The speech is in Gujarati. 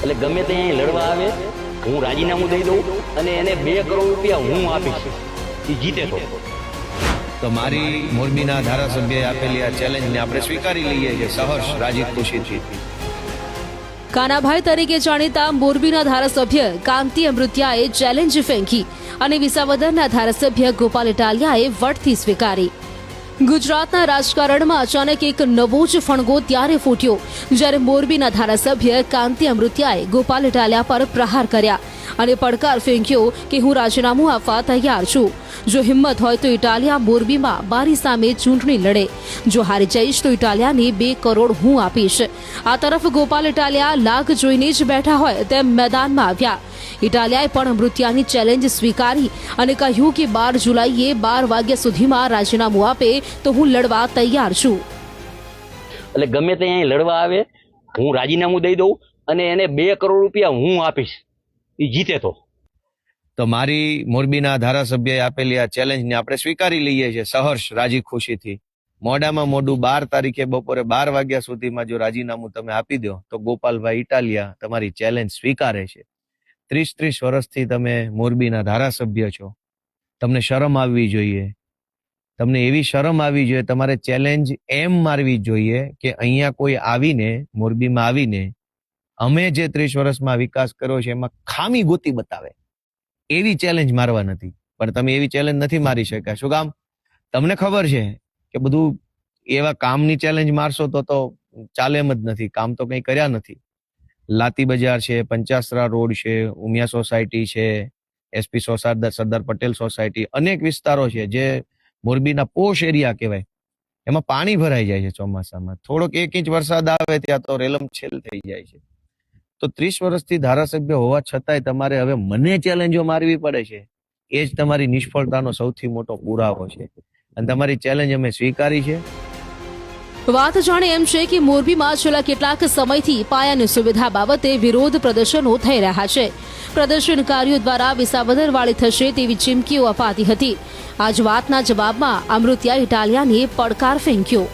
એટલે ગમે તે અહીં લડવા આવે હું રાજીનામું દઈ દઉં અને એને 2 કરોડ રૂપિયા હું આપીશ, એ જીતે તો મારી મોરબીના ધારાસભ્યએ આપેલી આ ચેલેન્જને આપણે સ્વીકારી લઈએ છીએ સહર્ષ રાજી ખુશીથી। કાનાભાઈ તરીકે જાણીતા મોરબીના ધારાસભ્ય કાંતિ અમૃતિયાએ ચેલેન્જ ફેંકી અને વિસાવદરના ધારાસભ્ય ગોપાલ ઇટાલિયાએ વટથી સ્વીકારી। ગુજરાતના રાજકારણમાં અચાનક એક નવો જ ફણગો ત્યારે ફૂટ્યો જ્યારે મોરબીના ધારાસભ્ય કાંતિ અમૃતિયાએ ગોપાલ ઇટાલિયા પર પ્રહાર કર્યા અને પડકાર ફેંક્યો કે હું રાજીનામું આપવા તૈયાર છું। જો હિંમત હોય તો ઇટાલિયા મોરબીમાં મારી સામે ચૂંટણી લડે, જો હારી જઈશ તો ઇટાલિયાને 2 કરોડ હું આપીશ। આ તરફ ગોપાલ ઇટાલિયા લાગ જોઈને જ બેઠા હોય તેમ મેદાનમાં આવ્યા। ઇટાલિયાએ પણ અમૃતિયાની ચેલેન્જ સ્વીકારી અને કહ્યું કે 12 જુલાઈએ 12 વાગ્યા સુધીમાં રાજીનામું આપે તો હું લડવા તૈયાર છું। એટલે ગમે તે અહીં લડવા આવે હું રાજીનામું દઈ દઉં અને એને 2 કરોડ રૂપિયા હું આપીશ, એ જીતે તો મારી મોરબીના ધારાસભ્યએ આપેલી આ ચેલેન્જને આપણે સ્વીકારી લઈએ છીએ સહર્ષ રાજી ખુશીથી। મોડામાં મોડું 12 તારીખે બપોરે 12 વાગ્યા સુધીમાં જો રાજીનામું તમે આપી દો તો ગોપાલભાઈ ઇટાલિયા તમારી ચેલેન્જ સ્વીકારે છે। 30 વર્ષથી તમે મોરબીના ધારાસભ્ય છો, તમને શરમ આવવી જોઈએ, તમને એવી શરમ આવવી જોઈએ, તમારે ચેલેન્જ એમ મારવી જોઈએ કે અહીંયા કોઈ આવીને મોરબીમાં આવીને અમે જે 30 વર્ષમાં વિકાસ કર્યો છે એમાં ખામી ગોતી બતાવે, એવી ચેલેન્જ મારવા નથી। પણ તમે એવી ચેલેન્જ નથી મારી શક્યા। શું કામ? તમને ખબર છે કે બધું એવા કામની ચેલેન્જ મારશો તો ચાલે એમ જ નથી, કામ તો કંઈ કર્યા નથી। લાતી બજાર છે, પંચાસરા રોડ છે, ઉમિયા સોસાયટી છે, એસપી સરદાર પટેલ સોસાયટી, અનેક વિસ્તારો છે જે મોરબીના પોશ એરિયા કહેવાય, એમાં પાણી ભરાઈ જાય છે ચોમાસામાં। થોડોક 1 ઇંચ વરસાદ આવે ત્યાં તો રેલમછેલ થઈ જાય છે। તો 30 વર્ષથી ધારાસભ્ય હોવા છતાંય તમારે હવે મને ચેલેન્જો મારવી પડે છે, એ જ તમારી નિષ્ફળતાનો સૌથી મોટો પુરાવો છે અને તમારી ચેલેન્જ અમે સ્વીકારી છે। વાત જાણે એમ છે કે મોરબીમાં છેલ્લા કેટલાક સમયથી પાયાની સુવિધા બાબતે વિરોધ પ્રદર્શનો થઈ રહ્યા છે। પ્રદર્શનકારીઓ દ્વારા વિસાવદરવાળી થશે તેવી ચીમકીઓ અપાતી હતી। આ જ વાતના જવાબમાં અમૃતિયા ઇટાલિયાને પડકાર ફેંક્યો।